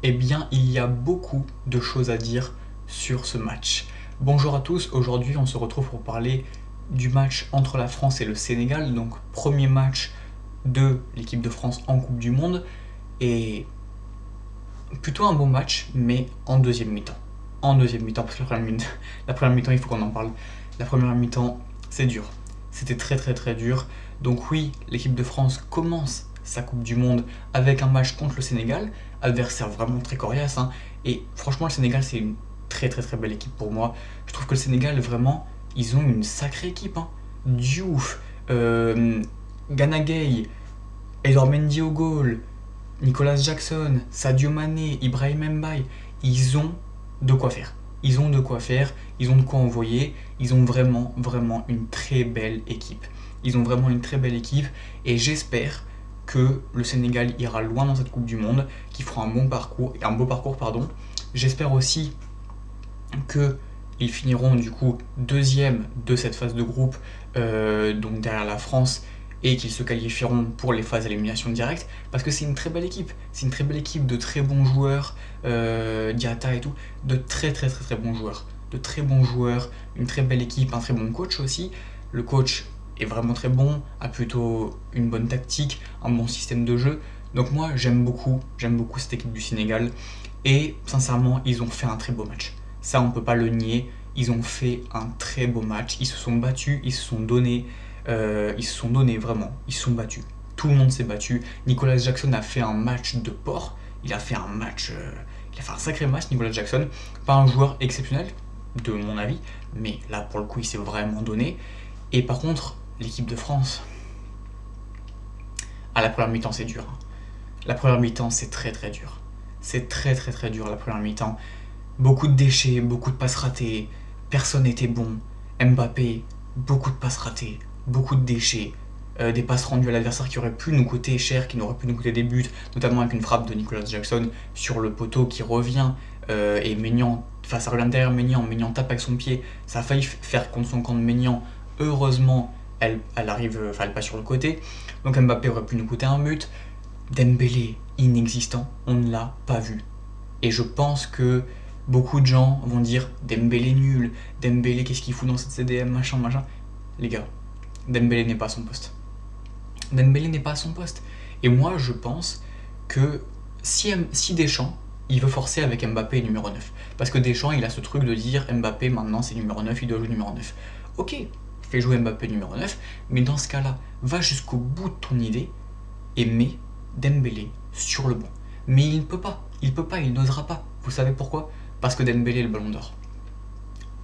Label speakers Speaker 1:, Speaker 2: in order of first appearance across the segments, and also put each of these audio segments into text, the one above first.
Speaker 1: Eh bien, il y a beaucoup de choses à dire sur ce match. Bonjour à tous, aujourd'hui on se retrouve pour parler du match entre la France et le Sénégal, donc premier match de l'équipe de France en Coupe du Monde, et plutôt un bon match, mais en deuxième mi-temps. En deuxième mi-temps, parce que la première mi-temps, il faut qu'on en parle. La première mi-temps, c'est dur. C'était très très très dur. Donc oui, l'équipe de France commence sa Coupe du Monde avec un match contre le Sénégal, adversaire vraiment très coriace, hein. Et franchement, le Sénégal, c'est une très très très belle équipe pour moi. Je trouve que le Sénégal, vraiment, ils ont une sacrée équipe, hein. Diouf, Gana Gueye, Edouard Mendy au goal, Nicolas Jackson, Sadio Mané, Ibrahim Mbaye, ils ont de quoi faire. Ils ont de quoi faire, ils ont de quoi envoyer, ils ont vraiment, vraiment une très belle équipe. Ils ont vraiment une très belle équipe et j'espère que le Sénégal ira loin dans cette Coupe du Monde, qu'il fera un beau parcours, pardon. J'espère aussi qu'ils finiront du coup deuxième de cette phase de groupe, donc derrière la France, et qu'ils se qualifieront pour les phases d'élimination directe, parce que c'est une très belle équipe. C'est une très belle équipe de très bons joueurs, Diatta et tout, de très très très très bons joueurs. De très bons joueurs, une très belle équipe, un très bon coach aussi. Le coach est vraiment très bon, a plutôt une bonne tactique, un bon système de jeu. Donc moi j'aime beaucoup cette équipe du Sénégal. Et sincèrement, ils ont fait un très beau match. Ça, on ne peut pas le nier. Ils ont fait un très beau match. Ils se sont battus, ils se sont donnés. Vraiment. Ils se sont battus. Tout le monde s'est battu. Nicolas Jackson a fait un match de porc. Il a fait un sacré match, Nicolas Jackson. Pas un joueur exceptionnel, de mon avis. Mais là, pour le coup, il s'est vraiment donné. Et par contre, l'équipe de France, à la première mi-temps, c'est dur, hein. La première mi-temps, c'est très très dur. C'est très très très dur la première mi-temps. Beaucoup de déchets, beaucoup de passes ratées, personne n'était bon. Mbappé, beaucoup de passes ratées, beaucoup de déchets, des passes rendues à l'adversaire qui auraient pu nous coûter cher, qui n'auraient pu nous coûter des buts, notamment avec une frappe de Nicolas Jackson sur le poteau qui revient, et Maignan, enfin ça revient derrière Maignan, Maignan tape avec son pied, ça a failli faire contre son camp de Maignan, heureusement elle arrive, elle passe sur le côté, donc Mbappé aurait pu nous coûter un but. Dembélé, inexistant, on ne l'a pas vu. Et je pense que beaucoup de gens vont dire Dembélé nul, Dembélé qu'est-ce qu'il fout dans cette CDM, machin, machin. Les gars, Dembélé n'est pas à son poste. Dembélé n'est pas à son poste. Et moi, je pense que si Deschamps, il veut forcer avec Mbappé numéro 9. Parce que Deschamps, il a ce truc de dire Mbappé, maintenant, c'est numéro 9, il doit jouer numéro 9. Ok, fais jouer Mbappé numéro 9, mais dans ce cas-là, va jusqu'au bout de ton idée et mets Dembélé sur le banc. Mais il ne peut pas, il n'osera pas. Vous savez pourquoi? Parce que Dembélé est le ballon d'or.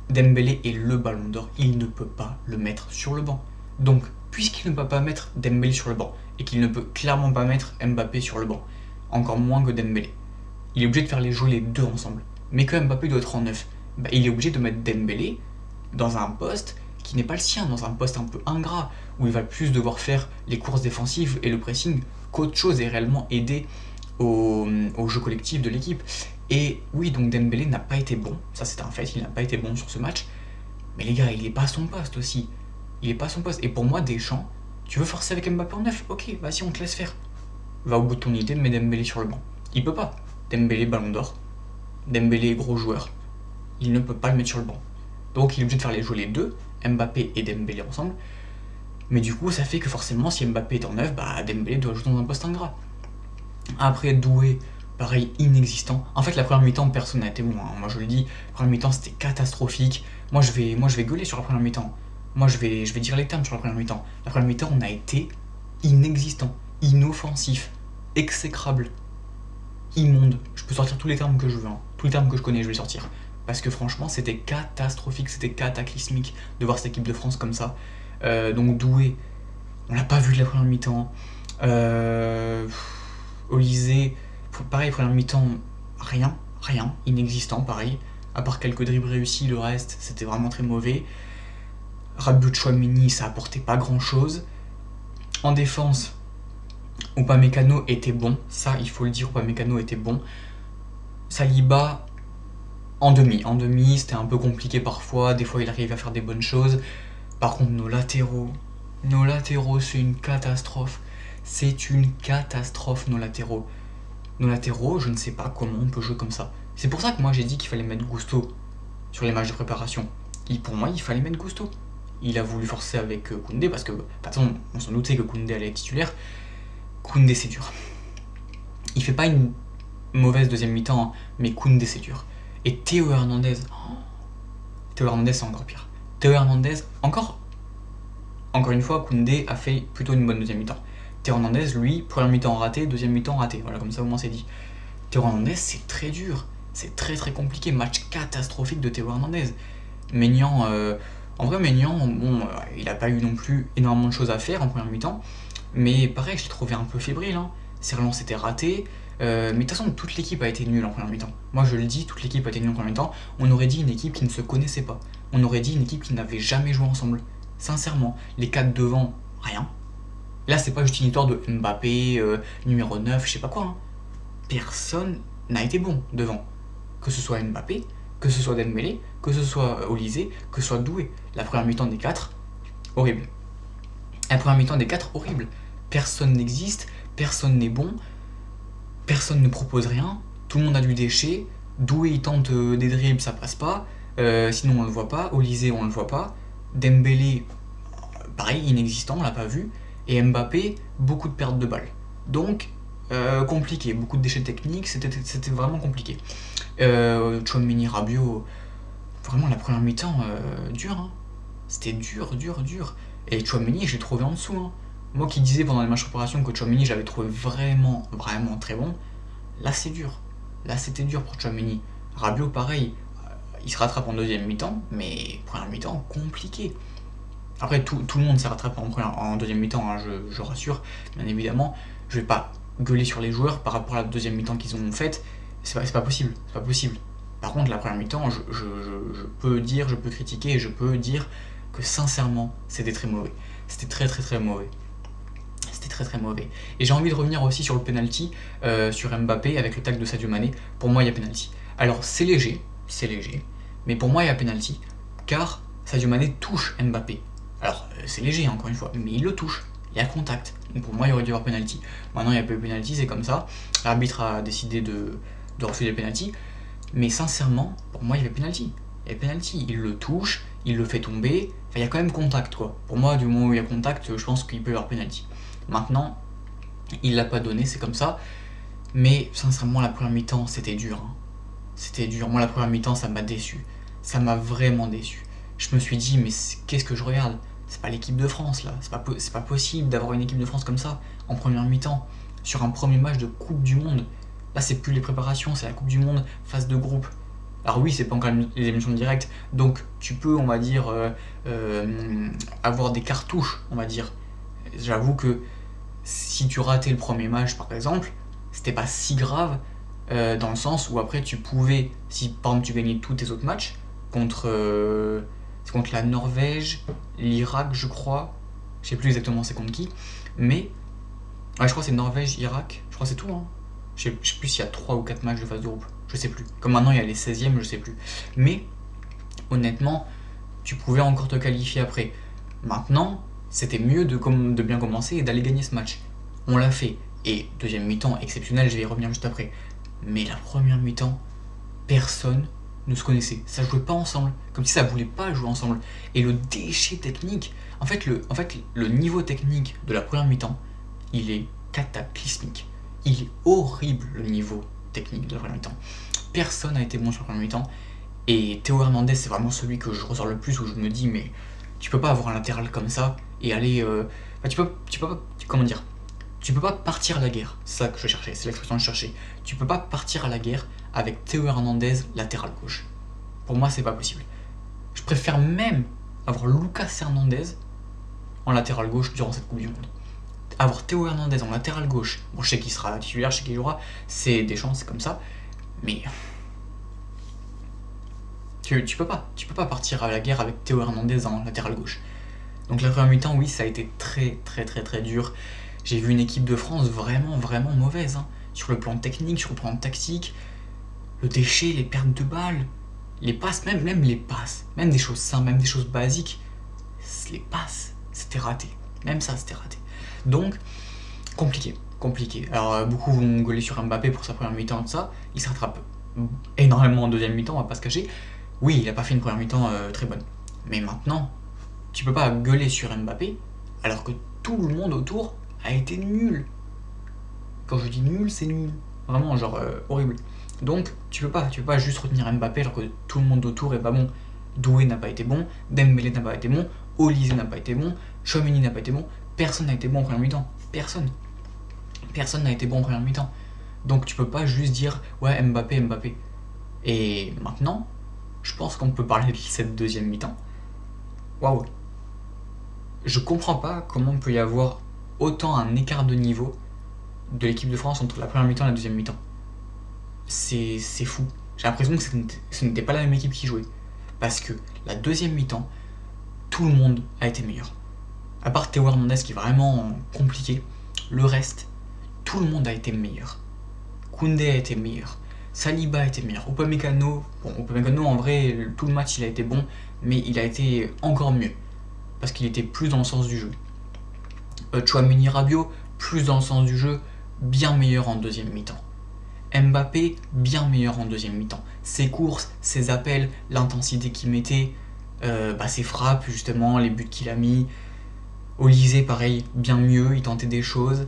Speaker 1: Dembélé est le ballon d'or, il ne peut pas le mettre sur le banc. Donc, puisqu'il ne peut pas mettre Dembélé sur le banc, et qu'il ne peut clairement pas mettre Mbappé sur le banc, encore moins que Dembélé, il est obligé de faire jouer les deux ensemble. Mais que Mbappé doit être en neuf, il est obligé de mettre Dembélé dans un poste qui n'est pas le sien, dans un poste un peu ingrat, où il va plus devoir faire les courses défensives et le pressing qu'autre chose et réellement aider au jeu collectif de l'équipe. Et oui, donc Dembélé n'a pas été bon, ça c'est un fait, il n'a pas été bon sur ce match. Mais les gars, il n'est pas à son poste aussi. Il n'est pas à son poste. Et pour moi, Deschamps, tu veux forcer avec Mbappé en neuf? Ok, vas-y, on te laisse faire. Va au bout de ton idée, mets Dembélé sur le banc. Il peut pas. Dembélé, ballon d'or. Dembélé, gros joueur. Il ne peut pas le mettre sur le banc. Donc il est obligé de faire jouer les deux, Mbappé et Dembélé ensemble. Mais du coup, ça fait que forcément, si Mbappé est en neuf, Dembélé doit jouer dans un poste ingrat. Après, Doué, pareil, inexistant. En fait, la première mi-temps, personne n'a été bon, hein. Moi, je le dis, la première mi-temps, c'était catastrophique. Moi, je vais gueuler sur la première mi-temps. Moi, je vais dire les termes sur la première mi-temps. La première mi-temps, on a été inexistant, inoffensif, exécrable, immonde. Je peux sortir tous les termes que je veux, hein. Tous les termes que je connais, je vais les sortir. Parce que franchement, c'était catastrophique, c'était cataclysmique de voir cette équipe de France comme ça. Donc Doué, on l'a pas vu de la première mi-temps. Olysée, pareil, première mi-temps, rien, inexistant, pareil. À part quelques dribbles réussis, le reste, c'était vraiment très mauvais. Rabiot Chouameni, ça apportait pas grand-chose. En défense, Upamecano était bon, ça il faut le dire, Upamecano était bon. Saliba, en demi, c'était un peu compliqué parfois, des fois il arrivait à faire des bonnes choses. Par contre, nos latéraux, c'est une catastrophe. C'est une catastrophe, nos latéraux. Nos latéraux, je ne sais pas comment on peut jouer comme ça. C'est pour ça que moi j'ai dit qu'il fallait mettre Gusto sur les matchs de préparation. Pour moi, il fallait mettre Gusto. Il a voulu forcer avec Koundé parce que, de toute façon, on s'en doutait que Koundé allait être titulaire. Koundé, c'est dur. Il fait pas une mauvaise deuxième mi-temps, hein, mais Koundé, c'est dur. Et Théo Hernandez, Théo Hernandez, c'est encore pire. Théo Hernandez, encore une fois, Koundé a fait plutôt une bonne deuxième mi-temps. Théo Hernandez, lui, première mi-temps raté, deuxième mi-temps raté. Voilà, comme ça au moins c'est dit. Théo Hernandez, c'est très dur. C'est très très compliqué. Match catastrophique de Théo Hernandez. Maignan, en vrai, Maignan, bon, il n'a pas eu non plus énormément de choses à faire en première mi-temps. Mais pareil, je l'ai trouvé un peu fébrile. Hein. Ses relances étaient ratées. Mais de toute façon, toute l'équipe a été nulle en première mi-temps. Moi, je le dis, toute l'équipe a été nulle en première mi-temps. On aurait dit une équipe qui ne se connaissait pas. On aurait dit une équipe qui n'avait jamais joué ensemble. Sincèrement, les 4 devant, rien. Là, c'est pas juste une histoire de Mbappé, numéro 9, je sais pas quoi. Hein. Personne n'a été bon devant. Que ce soit Mbappé, que ce soit Dembélé, que ce soit Olysée, que ce soit Doué. La première mi-temps des 4, horrible. La première mi-temps des 4, horrible. Personne n'existe, personne n'est bon, personne ne propose rien, tout le monde a du déchet. Doué, il tente des dribbles, ça passe pas. Sinon, on le voit pas. Olysée, on le voit pas. Dembélé, pareil, inexistant, on l'a pas vu. Et Mbappé, beaucoup de pertes de balles. Donc, compliqué, beaucoup de déchets techniques, c'était vraiment compliqué. Tchouaméni, Rabiot, vraiment la première mi-temps, dur. Hein. C'était dur. Et Tchouaméni, je l'ai trouvé en dessous. Hein. Moi qui disais pendant les matchs de préparation que Tchouaméni, j'avais trouvé vraiment très bon, là c'est dur. Là c'était dur pour Tchouaméni. Rabiot, pareil, il se rattrape en deuxième mi-temps, mais première mi-temps, compliqué. Après, tout le monde s'est rattrapé en deuxième mi-temps, hein, je rassure, bien évidemment. Je vais pas gueuler sur les joueurs par rapport à la deuxième mi-temps qu'ils ont faite. C'est pas possible. Par contre, la première mi-temps, je peux dire, je peux critiquer et je peux dire que sincèrement, c'était très mauvais. C'était très mauvais. C'était très mauvais. Et j'ai envie de revenir aussi sur le penalty, sur Mbappé avec le tacle de Sadio Mané. Pour moi, il y a penalty. Alors, c'est léger, mais pour moi, il y a penalty, car Sadio Mané touche Mbappé. Alors, c'est léger, encore une fois, mais il le touche. Il y a contact. Donc pour moi, il aurait dû y avoir penalty. Maintenant, il n'y a pas eu penalty, c'est comme ça. L'arbitre a décidé de refuser le penalty. Mais sincèrement, pour moi, il y avait penalty. Il y a penalty. Il le touche, il le fait tomber. Enfin, il y a quand même contact, quoi. Pour moi, du moment où il y a contact, je pense qu'il peut y avoir penalty. Maintenant, il l'a pas donné, c'est comme ça. Mais sincèrement, la première mi-temps, c'était dur. Hein. C'était dur. Moi, la première mi-temps, ça m'a déçu. Ça m'a vraiment déçu. Je me suis dit, mais qu'est-ce que je regarde ? C'est pas l'équipe de France là, c'est pas possible d'avoir une équipe de France comme ça, en première mi-temps, sur un premier match de Coupe du Monde. Là c'est plus les préparations, c'est la Coupe du Monde, phase de groupe. Alors oui, c'est pas encore les émissions directes, donc tu peux, on va dire, avoir des cartouches, on va dire. J'avoue que si tu ratais le premier match par exemple, c'était pas si grave, dans le sens où après tu pouvais, si par exemple tu gagnais tous tes autres matchs, contre la Norvège, l'Irak, je crois. Je sais plus exactement c'est contre qui. Mais, ouais, je crois que c'est Norvège, Irak. Je crois que c'est tout. Hein. Je sais plus s'il y a 3 ou 4 matchs de phase de groupe. Je sais plus. Comme maintenant il y a les 16e, je sais plus. Mais, honnêtement, tu pouvais encore te qualifier après. Maintenant, c'était mieux de bien commencer et d'aller gagner ce match. On l'a fait. Et deuxième mi-temps exceptionnel, je vais y revenir juste après. Mais la première mi-temps, personne ne se connaissaient, ça jouait pas ensemble, comme si ça voulait pas jouer ensemble. Et le déchet technique, en fait le niveau technique de la première mi-temps, il est cataclysmique. Il est horrible le niveau technique de la première mi-temps. Personne n'a été bon sur la première mi-temps. Et Théo Hernandez, c'est vraiment celui que je ressors le plus, où je me dis, mais tu peux pas avoir un latéral comme ça et aller. Tu peux pas. Comment dire ? Tu peux pas partir à la guerre. C'est ça que je cherchais, c'est l'expression que je cherchais. Tu peux pas partir à la guerre avec Théo Hernandez latéral gauche. Pour moi, c'est pas possible. Je préfère même avoir Lucas Hernandez en latéral gauche durant cette Coupe du Monde. Avoir Théo Hernandez en latéral gauche, bon, je sais qu'il sera titulaire, je sais qu'il jouera, c'est des chances, c'est comme ça, mais tu peux pas partir à la guerre avec Théo Hernandez en latéral gauche. Donc la première mi-temps, oui, ça a été très dur. J'ai vu une équipe de France vraiment mauvaise, hein. Sur le plan technique, sur le plan tactique, le déchet, les pertes de balles, les passes, même les passes, même des choses simples, même des choses basiques, les passes, c'était raté. Même ça, c'était raté. Donc, compliqué. compliqué. Alors beaucoup vont gueuler sur Mbappé pour sa première mi-temps, tout ça. Il se rattrape énormément en deuxième mi-temps, on va pas se cacher. Oui, il a pas fait une première mi-temps très bonne. Mais maintenant, tu peux pas gueuler sur Mbappé alors que tout le monde autour a été nul. Quand je dis nul, c'est nul. Vraiment, genre horrible. Donc, tu peux pas juste retenir Mbappé alors que tout le monde autour est pas bon. Doué n'a pas été bon, Dembélé n'a pas été bon, Olise n'a pas été bon, Tchouaméni n'a pas été bon, personne n'a été bon en première mi-temps. Personne. Personne n'a été bon en première mi-temps. Donc tu peux pas juste dire ouais Mbappé, Mbappé. Et maintenant, je pense qu'on peut parler de cette deuxième mi-temps. Waouh. Je comprends pas comment il peut y avoir autant un écart de niveau de l'équipe de France entre la première mi-temps et la deuxième mi-temps. C'est fou. J'ai l'impression que ce n'était pas la même équipe qui jouait. Parce que la deuxième mi-temps, tout le monde a été meilleur. À part Théo Hernandez qui est vraiment compliqué, le reste, tout le monde a été meilleur. Koundé a été meilleur. Saliba a été meilleur. Upamecano en vrai, tout le match il a été bon, mais il a été encore mieux. Parce qu'il était plus dans le sens du jeu. Tchouaméni, Rabiot, plus dans le sens du jeu, bien meilleur en deuxième mi-temps. Mbappé, bien meilleur en deuxième mi-temps. Ses courses, ses appels, l'intensité qu'il mettait, ses frappes justement, les buts qu'il a mis. Olise, pareil, bien mieux, il tentait des choses.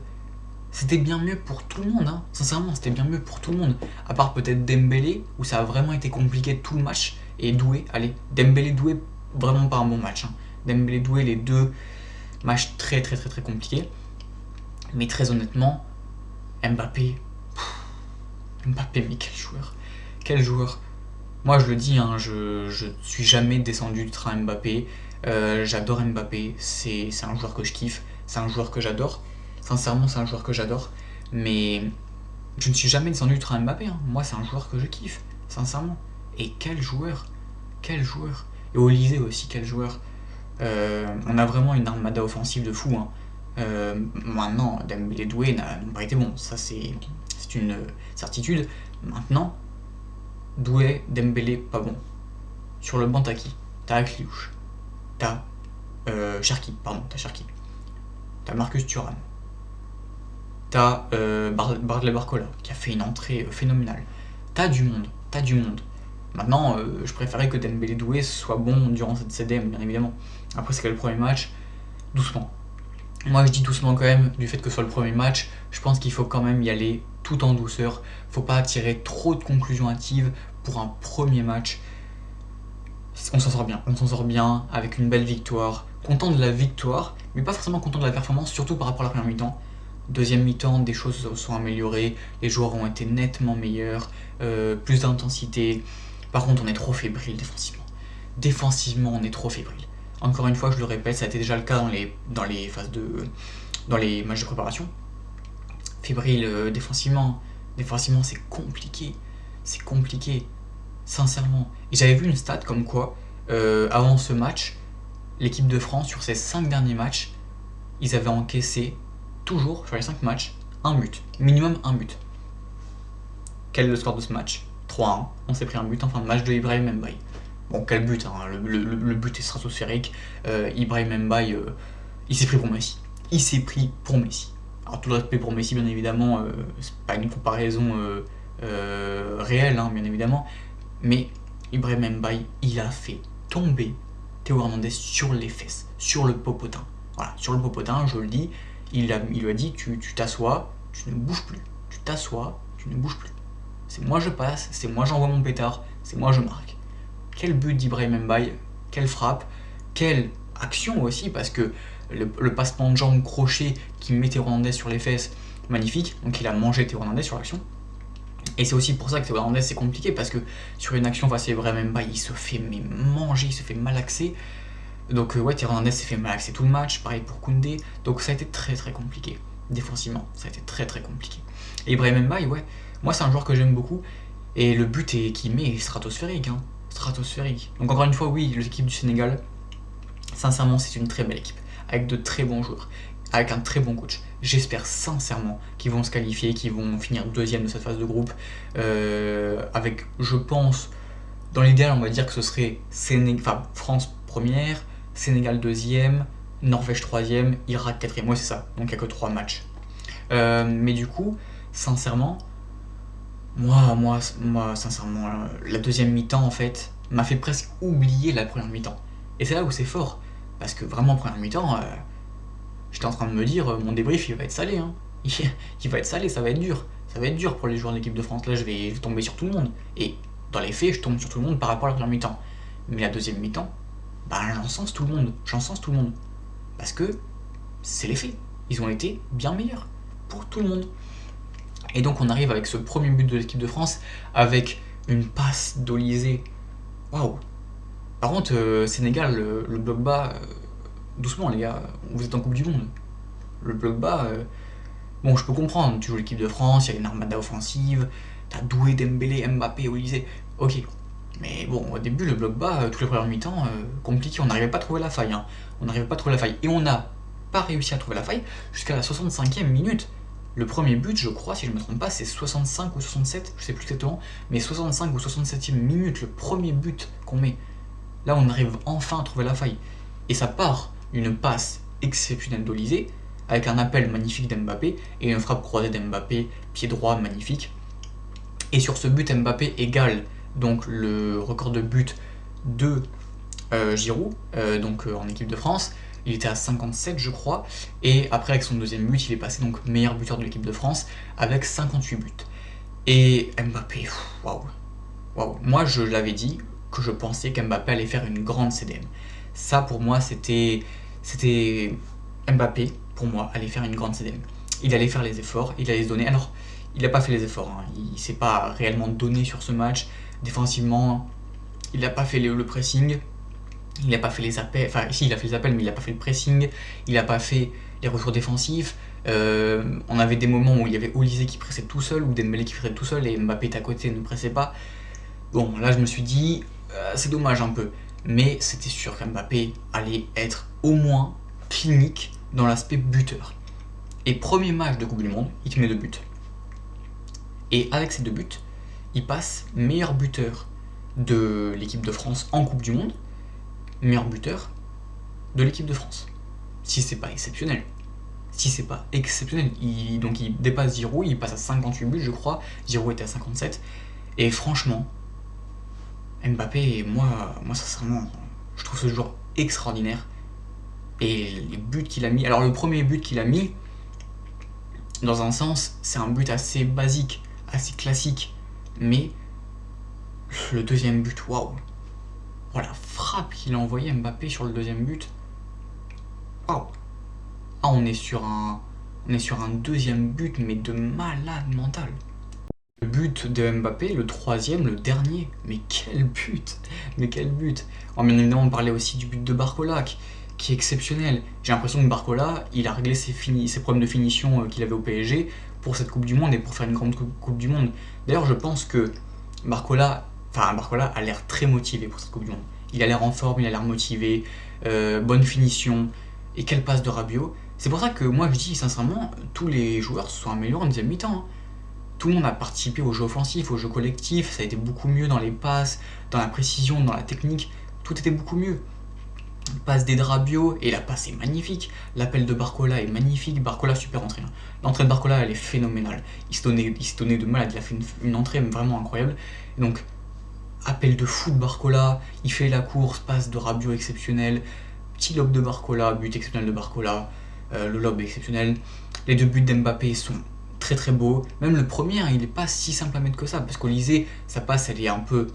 Speaker 1: C'était bien mieux pour tout le monde, hein. Sincèrement, c'était bien mieux pour tout le monde. À part peut-être Dembélé, où ça a vraiment été compliqué tout le match. Et Doué, allez, Dembélé-Doué, vraiment pas un bon match. Hein. Dembélé-Doué, les deux matchs très très très très compliqués. Mais très honnêtement, Mbappé, mais quel joueur. Quel joueur. Moi je le dis, hein, je suis jamais descendu du train Mbappé. J'adore Mbappé, c'est un joueur que je kiffe, c'est un joueur que j'adore. Sincèrement, c'est un joueur que j'adore. Mais je ne suis jamais descendu du train Mbappé. Hein. Moi, c'est un joueur que je kiffe, sincèrement. Et quel joueur. Quel joueur. Et Olise aussi, quel joueur. On a vraiment une armada offensive de fou. Hein. Maintenant, Dembélé Doué n'ont pas été bons. Ça, c'est une certitude. Maintenant, Doué, Dembélé, pas bon. Sur le banc, t'as qui? T'as Akliouche. T'as Cherki, T'as Marcus Thuram. T'as Bradley Barcola, qui a fait une entrée phénoménale. T'as du monde. Maintenant, je préférais que Dembélé Doué soit bon durant cette CDM, bien évidemment. Après, c'est que le premier match, doucement. Moi, je dis doucement quand même, du fait que ce soit le premier match, je pense qu'il faut quand même y aller tout en douceur. Faut pas tirer trop de conclusions hâtives pour un premier match. On s'en sort bien, avec une belle victoire. Content de la victoire, mais pas forcément content de la performance, surtout par rapport à la première mi-temps. Deuxième mi-temps, des choses se sont améliorées, les joueurs ont été nettement meilleurs, plus d'intensité. Par contre, on est trop fébrile défensivement. Défensivement, on est trop fébrile. Encore une fois, je le répète, ça a été déjà le cas dans les matchs de préparation. Fébrile défensivement. Défensivement, c'est compliqué. Sincèrement. Et j'avais vu une stat comme quoi, avant ce match, l'équipe de France, sur ses 5 derniers matchs, ils avaient encaissé, toujours, sur les 5 matchs, un but. Minimum un but. Quel est le score de ce match? 3-1. On s'est pris un but en fin de match de Ibrahim Mbaye. Bon, quel but, hein, le but est stratosphérique. Ibrahim Mbaye, il s'est pris pour Messi. Alors, tout le respect pour Messi, bien évidemment, c'est pas une comparaison réelle, hein, bien évidemment. Mais Ibrahim Mbaye, il a fait tomber Théo Hernandez sur les fesses, sur le popotin. Voilà, sur le popotin, je le dis, il lui a dit tu t'assois, tu ne bouges plus. Tu t'assois, tu ne bouges plus. C'est moi je passe, c'est moi j'envoie mon pétard, c'est moi je marque. Quel but d'Ibrahim Mbaye, quelle frappe, quelle action aussi, parce que le passement de jambe crochet qui met Théo Hernandez sur les fesses, magnifique, donc il a mangé Théo Hernandez sur l'action. Et c'est aussi pour ça que Théo Hernandez c'est compliqué, parce que sur une action face à Ibrahim Mbaye, il se fait manger, il se fait malaxer. Donc ouais, Théo Hernandez s'est fait malaxer tout le match, pareil pour Koundé, donc ça a été très très compliqué. Défensivement, ça a été très très compliqué. Et Ibrahim Mbaye, ouais, moi c'est un joueur que j'aime beaucoup, et le but qu'il met est stratosphérique, hein. Stratosphérique. Donc encore une fois, oui, l'équipe du Sénégal, sincèrement, c'est une très belle équipe, avec de très bons joueurs, avec un très bon coach. J'espère sincèrement qu'ils vont se qualifier, qu'ils vont finir deuxième de cette phase de groupe, avec, je pense, dans l'idéal, on va dire que ce serait France première, Sénégal deuxième, Norvège troisième, Irak quatrième. Ouais, c'est ça, donc il n'y a que 3 matchs. Mais du coup, sincèrement, sincèrement, la deuxième mi-temps, en fait, m'a fait presque oublier la première mi-temps. Et c'est là où c'est fort. Parce que vraiment, première mi-temps, j'étais en train de me dire, mon débrief, il va être salé. Hein. Il va être salé, ça va être dur. Ça va être dur pour les joueurs de l'équipe de France. Là, je vais tomber sur tout le monde. Et dans les faits, je tombe sur tout le monde par rapport à la première mi-temps. Mais la deuxième mi-temps, bah, j'encense tout le monde. J'encense tout le monde. Parce que c'est les faits. Ils ont été bien meilleurs pour tout le monde. Et donc on arrive avec ce premier but de l'équipe de France avec une passe d'Olysée. Waouh. Par contre, Sénégal, le bloc bas, doucement les gars, vous êtes en Coupe du Monde. Le bloc bas, bon je peux comprendre, tu joues l'équipe de France, il y a une armada offensive, t'as Doué, Dembélé, Mbappé, Olysée, ok. Mais bon, au début, le bloc bas, tous les premiers mi-temps, compliqué, on n'arrivait pas à trouver la faille. Hein. On n'arrivait pas à trouver la faille. Et on n'a pas réussi à trouver la faille jusqu'à la 65e minute. Le premier but, je crois, si je ne me trompe pas, c'est 65 ou 67, je sais plus exactement, mais 65 ou 67e minute, le premier but qu'on met. Là, on arrive enfin à trouver la faille. Et ça part d'une passe exceptionnelle d'Olysée, avec un appel magnifique d'Mbappé, et une frappe croisée d'Mbappé, pied droit magnifique. Et sur ce but, Mbappé égale donc le record de but de Giroud, en équipe de France. Il était à 57 je crois, et après avec son deuxième but, il est passé donc meilleur buteur de l'équipe de France avec 58 buts. Et Mbappé, waouh, waouh. Moi je l'avais dit que je pensais qu'Mbappé allait faire une grande CDM. Ça pour moi c'était Mbappé pour moi allait faire une grande CDM. Il allait faire les efforts, il allait se donner. Alors il n'a pas fait les efforts, hein. Il s'est pas réellement donné sur ce match. Défensivement, il n'a pas fait le pressing. Il n'a pas fait les appels, enfin si il a fait les appels mais il n'a pas fait le pressing, il n'a pas fait les retours défensifs, on avait des moments où il y avait Olysée qui pressait tout seul ou Dembélé qui pressait tout seul et Mbappé était à côté ne pressait pas. Bon là je me suis dit, c'est dommage un peu, mais c'était sûr qu'Mbappé allait être au moins clinique dans l'aspect buteur. Et premier match de Coupe du Monde, il te met 2 buts. Et avec ces 2 buts, il passe meilleur buteur de l'équipe de France en Coupe du Monde, meilleur buteur de l'équipe de France. Si c'est pas exceptionnel. Si c'est pas exceptionnel. Donc il dépasse Giroud, il passe à 58 buts je crois. Giroud était à 57. Et franchement, Mbappé, moi sincèrement, je trouve ce joueur extraordinaire. Et les buts qu'il a mis. Alors le premier but qu'il a mis, dans un sens, c'est un but assez basique, assez classique. Mais le deuxième but, waouh. Oh, la frappe qu'il a envoyé Mbappé sur le deuxième but. Waouh. Ah, on est sur un deuxième but, mais de malade mental. Le but de Mbappé, le troisième, le dernier. Mais quel but. Mais quel but. Oh, bien évidemment, on parlait aussi du but de Barcola, qui est exceptionnel. J'ai l'impression que Barcola, il a réglé ses problèmes de finition qu'il avait au PSG pour cette Coupe du Monde et pour faire une grande Coupe du Monde. D'ailleurs, je pense que Barcola a l'air très motivé pour cette Coupe du Monde. Il a l'air en forme, il a l'air motivé, bonne finition, et quelle passe de Rabiot. C'est pour ça que moi je dis sincèrement, tous les joueurs se sont améliorés en deuxième mi-temps. Hein. Tout le monde a participé au jeu offensif, au jeu collectif, ça a été beaucoup mieux dans les passes, dans la précision, dans la technique, tout était beaucoup mieux. Passe des Rabiot, et la passe est magnifique. L'appel de Barcola est magnifique. Barcola, super entrée. Hein. L'entrée de Barcola, elle est phénoménale. Il se donnait de malade. Il a fait une entrée vraiment incroyable. Et donc, appel de fou de Barcola. Il fait la course, passe de Rabiot exceptionnel. Petit lob de Barcola, but exceptionnel de Barcola. Le lob est exceptionnel. Les 2 buts d'Mbappé sont très très beaux. Même le premier, hein, il n'est pas si simple à mettre que ça. Parce qu'Olysée, sa passe, elle est un peu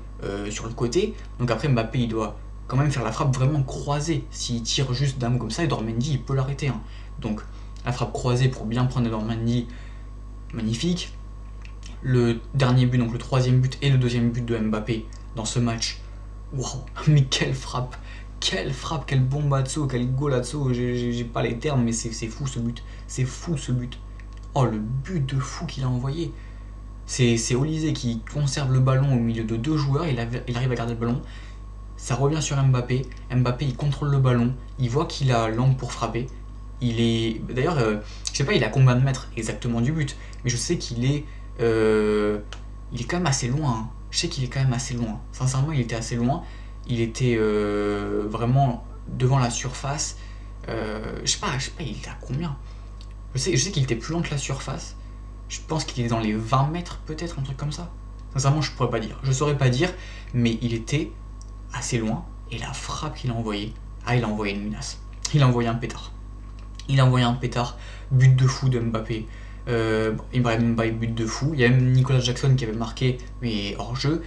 Speaker 1: sur le côté. Donc après, Mbappé, il doit quand même faire la frappe vraiment croisée. S'il tire juste d'un mot comme ça, Edouard Mendy, il peut l'arrêter. Hein. Donc la frappe croisée pour bien prendre Edouard Mendy, magnifique. Le dernier but, donc le troisième but et le deuxième but de Mbappé dans ce match. Waouh, mais quelle frappe, quel bombazzo, quel golazzo, j'ai pas les termes, mais c'est fou ce but. C'est fou ce but. Oh, le but de fou qu'il a envoyé. C'est Olysée qui conserve le ballon au milieu de 2 joueurs, il arrive à garder le ballon. Ça revient sur Mbappé. Mbappé, il contrôle le ballon. Il voit qu'il a l'angle pour frapper. Il est. D'ailleurs, je sais pas, il a combien de mètres exactement du but. Mais je sais qu'il est. Il est quand même assez loin. Hein. Je sais qu'il est quand même assez loin. Sincèrement, il était assez loin. Il était vraiment devant la surface. Je sais pas, il était à combien Je sais qu'il était plus loin que la surface. Je pense qu'il était dans les 20 mètres, peut-être, un truc comme ça. Sincèrement, je pourrais pas dire. Je saurais pas dire, mais il était assez loin. Et la frappe qu'il a envoyée, il a envoyé une menace. Il a envoyé un pétard. Il a envoyé un pétard, but de fou de Mbappé. Ibrahim Mbaye, but de fou. Il y a même Nicolas Jackson qui avait marqué, mais hors jeu.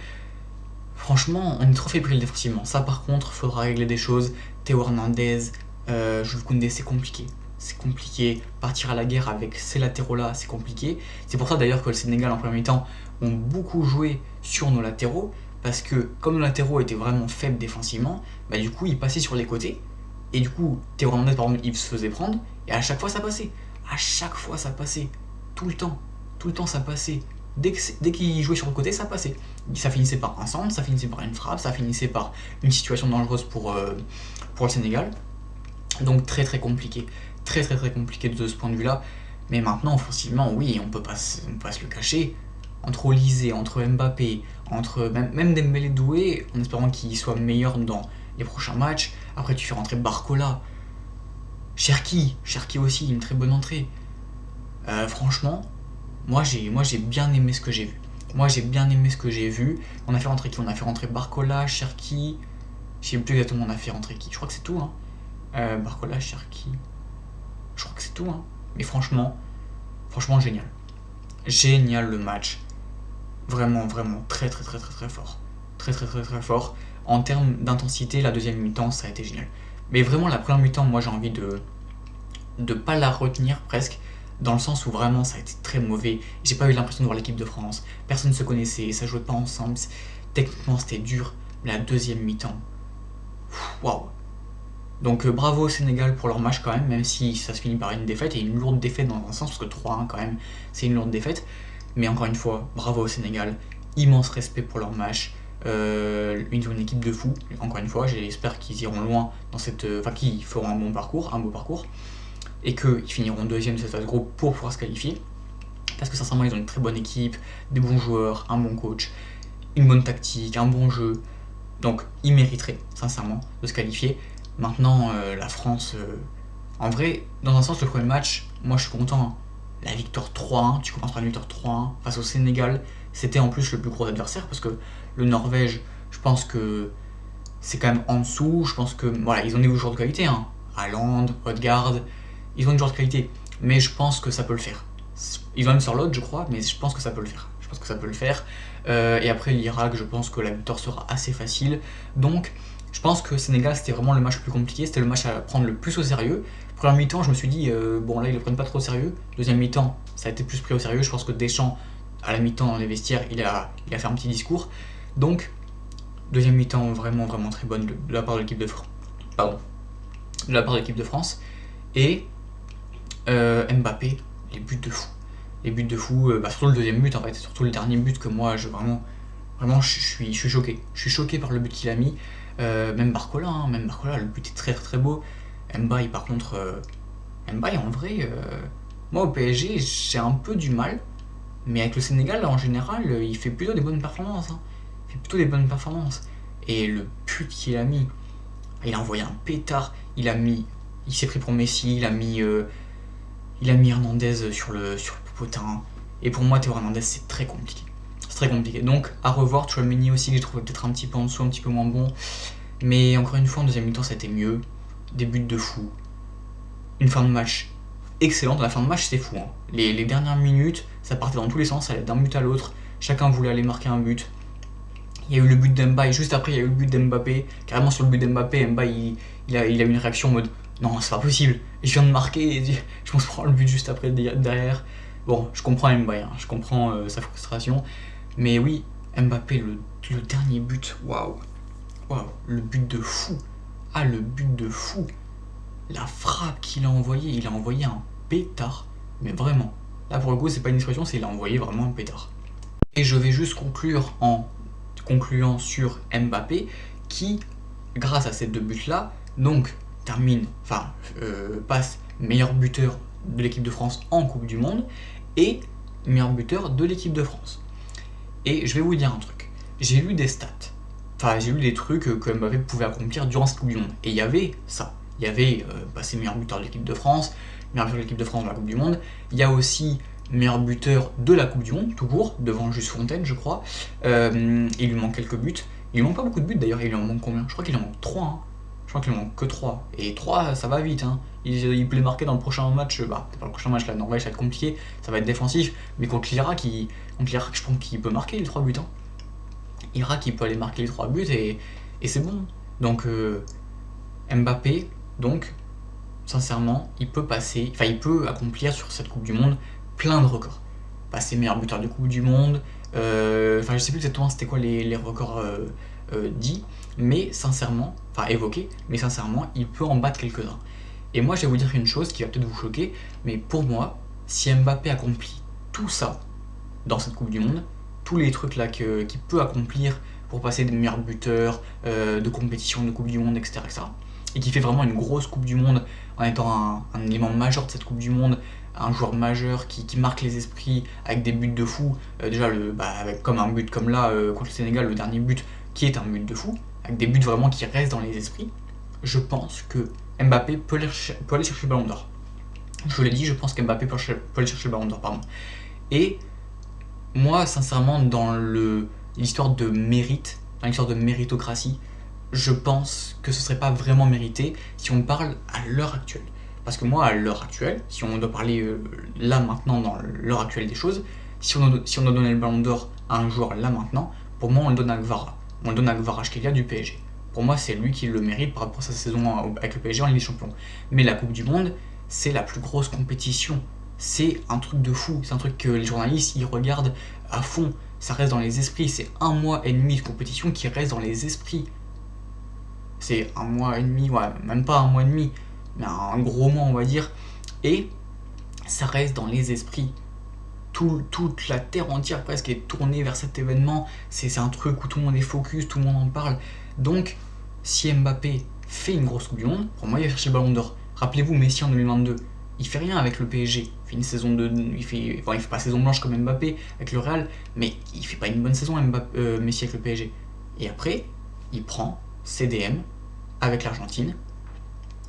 Speaker 1: Franchement, on est trop fébrile défensivement. Ça, par contre, faudra régler des choses. Théo Hernandez, Jules Koundé, c'est compliqué. C'est compliqué. Partir à la guerre avec ces latéraux-là, c'est compliqué. C'est pour ça d'ailleurs que le Sénégal, en premier temps, ont beaucoup joué sur nos latéraux. Parce que, comme nos latéraux étaient vraiment faibles défensivement, bah, du coup, ils passaient sur les côtés. Et du coup, Théo Hernandez, par exemple, il se faisait prendre. Et à chaque fois, ça passait. À chaque fois, ça passait. Tout le temps. Tout le temps, ça passait. Dès qu'il jouait sur le côté, ça passait. Ça finissait par un centre, ça finissait par une frappe, ça finissait par une situation dangereuse pour le Sénégal. Donc très très compliqué. Très très très compliqué de ce point de vue-là. Mais maintenant, offensivement, oui, on peut pas se le cacher. Entre Olysée, entre Mbappé, entre même Dembélé Doué, en espérant qu'il soit meilleur dans les prochains matchs. Après, tu fais rentrer Barcola. Cherki aussi, une très bonne entrée. Franchement, moi j'ai bien aimé ce que j'ai vu. On a fait rentrer qui? On a fait rentrer Barcola, Cherki. Je sais plus exactement on a fait rentrer qui. Je crois que c'est tout. Hein. Barcola, Cherki. Je crois que c'est tout. Hein. Mais franchement, génial. Génial le match. Vraiment, vraiment très très très très très fort. Très très très très fort. En termes d'intensité, la deuxième mi-temps, ça a été génial. Mais vraiment, la première mi-temps, moi j'ai envie de pas la retenir presque, dans le sens où vraiment ça a été très mauvais. J'ai pas eu l'impression de voir l'équipe de France. Personne ne se connaissait, ça jouait pas ensemble. Techniquement, c'était dur. Mais la deuxième mi-temps, waouh. Donc bravo au Sénégal pour leur match quand même si ça se finit par une défaite, et une lourde défaite dans un sens, parce que 3-1 quand même, c'est une lourde défaite. Mais encore une fois, bravo au Sénégal, immense respect pour leur match. Une équipe de fous, encore une fois, j'espère qu'ils iront loin dans cette. Enfin, qu'ils feront un beau parcours, et qu'ils finiront deuxième de cette phase groupe pour pouvoir se qualifier. Parce que sincèrement, ils ont une très bonne équipe, des bons joueurs, un bon coach, une bonne tactique, un bon jeu. Donc, ils mériteraient, sincèrement, de se qualifier. Maintenant, la France, en vrai, dans un sens, le premier match, moi je suis content. La victoire 3-1, tu commences par une victoire 3-1 face au Sénégal. C'était en plus le plus gros adversaire, parce que le Norvège, je pense que c'est quand même en dessous. Je pense que, voilà, ils ont des joueurs de qualité, hein. Haaland, Odegaard, ils ont des joueurs de qualité. Mais je pense que ça peut le faire. Ils ont même Sørloth, je crois, mais je pense que ça peut le faire. Et après l'Irak, je pense que la victoire sera assez facile. Donc, je pense que Sénégal, c'était vraiment le match le plus compliqué. C'était le match à prendre le plus au sérieux. Première mi-temps, je me suis dit, bon là, ils le prennent pas trop au sérieux. Deuxième mi-temps, ça a été plus pris au sérieux. Je pense que Deschamps, à la mi-temps, dans les vestiaires, il a fait un petit discours. Donc, deuxième mi-temps, vraiment, vraiment très bonne de la part de l'équipe de France. Pardon. De la part de l'équipe de France. Et Mbappé, les buts de fou. Surtout le deuxième but, en fait. Surtout le dernier but que moi, vraiment, je suis choqué. Je suis choqué par le but qu'il a mis. Même Barcola, le but est très très beau. Mbaye, par contre, Mbaye, en vrai, moi au PSG, j'ai un peu du mal. Mais avec le Sénégal, en général, il fait plutôt des bonnes performances. Hein. Et le but qu'il a mis, il a envoyé un pétard. Il s'est pris pour Messi. Il a mis Hernandez sur le potin. Et pour moi, Théo Hernandez, c'est très compliqué. Donc, à revoir. Tchouaméni aussi, que j'ai trouvé peut-être un petit peu en dessous, un petit peu moins bon. Mais encore une fois, en deuxième mi-temps, ça a été mieux. Des buts de fou. Une fin de match excellente. La fin de match, c'était fou. Hein. Les dernières minutes, ça partait dans tous les sens, ça allait d'un but à l'autre. Chacun voulait aller marquer un but. Il y a eu le but d'Mbaye. Juste après, il y a eu le but d'Mbappé. Carrément, sur le but d'Mbappé, Mbaye, il a eu une réaction en mode non, c'est pas possible. Je viens de marquer et je pense prendre le but juste après derrière. Bon, je comprends Mbaye. Hein. Je comprends sa frustration. Mais oui, Mbappé, le dernier but, waouh, le but de fou. Le but de fou. La frappe qu'il a envoyée, il a envoyé un pétard. Mais vraiment, là pour le coup, c'est pas une expression, c'est il a envoyé vraiment un pétard. Et je vais juste conclure en concluant sur Mbappé, qui, grâce à ces deux buts-là, donc passe meilleur buteur de l'équipe de France en Coupe du Monde et meilleur buteur de l'équipe de France. Et je vais vous dire un truc, j'ai lu des stats, j'ai lu des trucs que Mbappé pouvait accomplir durant cette Coupe du Monde, et il y avait ça, il y avait passé meilleur buteur de l'équipe de France, meilleur buteur de l'équipe de France dans la Coupe du Monde. Il y a aussi meilleur buteur de la Coupe du Monde, tout court, devant Juste Fontaine, je crois. Il lui manque quelques buts. Il lui manque pas beaucoup de buts d'ailleurs, il lui en manque combien? Je crois qu'il en manque 3. Hein. Je crois qu'il en manque que 3. Et 3, ça va vite. Hein. Il peut les marquer dans le prochain match. Bah, pas le prochain match, la Norvège, ça va être compliqué. Ça va être défensif. Mais contre l'Irak, je pense qu'il peut marquer les 3 buts. Hein. Irak, il peut aller marquer les 3 buts et c'est bon. Donc, Mbappé, donc, sincèrement, il peut accomplir sur cette Coupe du Monde plein de records. Passer meilleur buteur de Coupe du Monde, je sais plus exactement c'était quoi les records dits, mais sincèrement, évoqués, mais sincèrement, il peut en battre quelques-uns. Et moi, je vais vous dire une chose qui va peut-être vous choquer, mais pour moi, si Mbappé accomplit tout ça dans cette Coupe du Monde, tous les trucs là qu'il peut accomplir pour passer des meilleurs buteurs de compétition, de Coupe du Monde, etc., et qui fait vraiment une grosse Coupe du Monde en étant un élément majeur de cette Coupe du Monde, un joueur majeur qui marque les esprits avec des buts de fou, déjà comme un but comme là contre le Sénégal, le dernier but qui est un but de fou, avec des buts vraiment qui restent dans les esprits, je pense que Mbappé peut aller chercher le Ballon d'Or. Je l'ai dit, je pense qu'Mbappé peut aller chercher le Ballon d'Or, pardon. Et moi, sincèrement, dans l'histoire de mérite, dans l'histoire de méritocratie, je pense que ce serait pas vraiment mérité si on parle à l'heure actuelle. Parce que moi, à l'heure actuelle, si on doit parler là maintenant, dans l'heure actuelle des choses, si on doit donner le Ballon d'Or à un joueur là maintenant, pour moi, on le donne à Kvara. On le donne à Kvaratskhelia du PSG. Pour moi, c'est lui qui le mérite par rapport à sa saison avec le PSG en Ligue des Champions. Mais la Coupe du Monde, c'est la plus grosse compétition. C'est un truc de fou. C'est un truc que les journalistes, ils regardent à fond. Ça reste dans les esprits. C'est 1 mois et demi de compétition qui reste dans les esprits. C'est 1 mois et demi, ouais, même pas 1 mois et demi, mais un gros mois, on va dire. Et ça reste dans les esprits. Toute la terre entière presque est tournée vers cet événement. C'est un truc où tout le monde est focus, tout le monde en parle. Donc, si Mbappé fait une grosse Coupe du Monde, pour moi, il va chercher le Ballon d'Or. Rappelez-vous, Messi en 2022, il fait rien avec le PSG. Il fait une saison il fait pas saison blanche comme Mbappé avec le Real, mais il fait pas une bonne saison Messi avec le PSG. Et après, il prend CDM avec l'Argentine.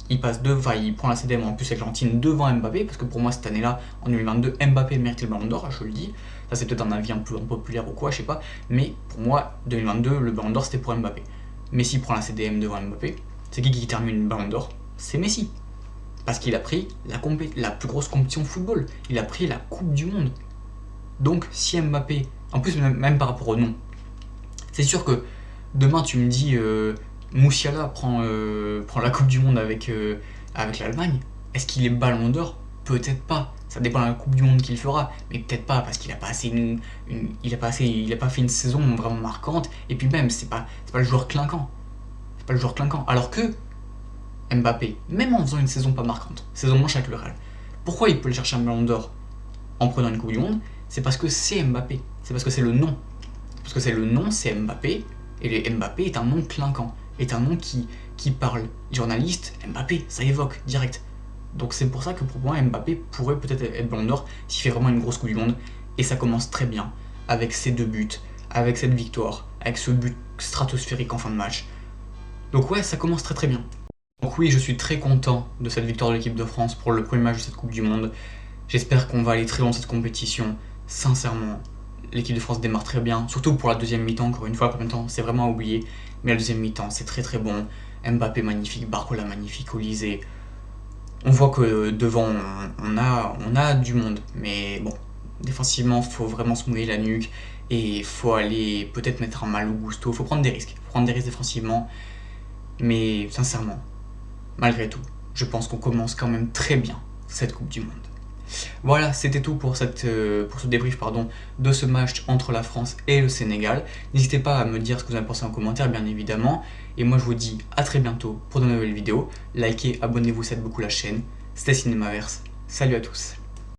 Speaker 1: Il prend la CDM en plus avec l'Argentine devant Mbappé, parce que pour moi cette année-là, en 2022, Mbappé méritait le Ballon d'Or, je le dis. Ça c'est peut-être un avis un peu impopulaire ou quoi, je sais pas. Mais pour moi, 2022, le Ballon d'Or c'était pour Mbappé. Messi prend la CDM devant Mbappé. C'est qui termine le Ballon d'Or? C'est Messi. Parce qu'il a pris la plus grosse compétition de football. Il a pris la Coupe du Monde. Donc si Mbappé, en plus même par rapport au nom, c'est sûr que demain tu me dis Moussiala prend la Coupe du Monde avec l'Allemagne. Est-ce qu'il est Ballon d'Or? Peut-être pas. Ça dépend de la Coupe du Monde qu'il fera, mais peut-être pas parce qu'il a pas fait une saison vraiment marquante. Et puis même, c'est pas le joueur clinquant. C'est pas le joueur clinquant. Alors que Mbappé, même en faisant une saison pas marquante, saison blanche avec le Real, pourquoi il peut le chercher un Ballon d'Or en prenant une Coupe du Monde? C'est parce que c'est Mbappé. C'est parce que c'est le nom. Parce que c'est le nom, c'est Mbappé. Et Mbappé est un nom clinquant. Est un nom qui parle. Journaliste, Mbappé, ça évoque direct. Donc c'est pour ça que pour moi Mbappé pourrait peut-être être Ballon d'Or s'il fait vraiment une grosse Coupe du Monde. Et ça commence très bien avec ces 2 buts, avec cette victoire, avec ce but stratosphérique en fin de match. Donc ouais, ça commence très très bien. Donc oui, je suis très content de cette victoire de l'équipe de France pour le premier match de cette Coupe du Monde. J'espère qu'on va aller très loin dans cette compétition. Sincèrement, l'équipe de France démarre très bien, surtout pour la deuxième mi-temps, encore une fois, la première mi-temps c'est vraiment à oublier. Mais la deuxième mi-temps c'est très très bon. Mbappé magnifique, Barcola magnifique, Olysée. On voit que devant on a du monde, mais bon, défensivement faut vraiment se mouiller la nuque et faut aller peut-être mettre un Malo Gusto, faut prendre des risques défensivement, mais sincèrement, malgré tout, je pense qu'on commence quand même très bien cette Coupe du Monde. Voilà, c'était tout pour ce débrief de ce match entre la France et le Sénégal. N'hésitez pas à me dire ce que vous en avez pensé en commentaire, bien évidemment. Et moi, je vous dis à très bientôt pour de nouvelles vidéos. Likez, abonnez-vous, ça aide beaucoup la chaîne. C'était Cinémaverse. Salut à tous.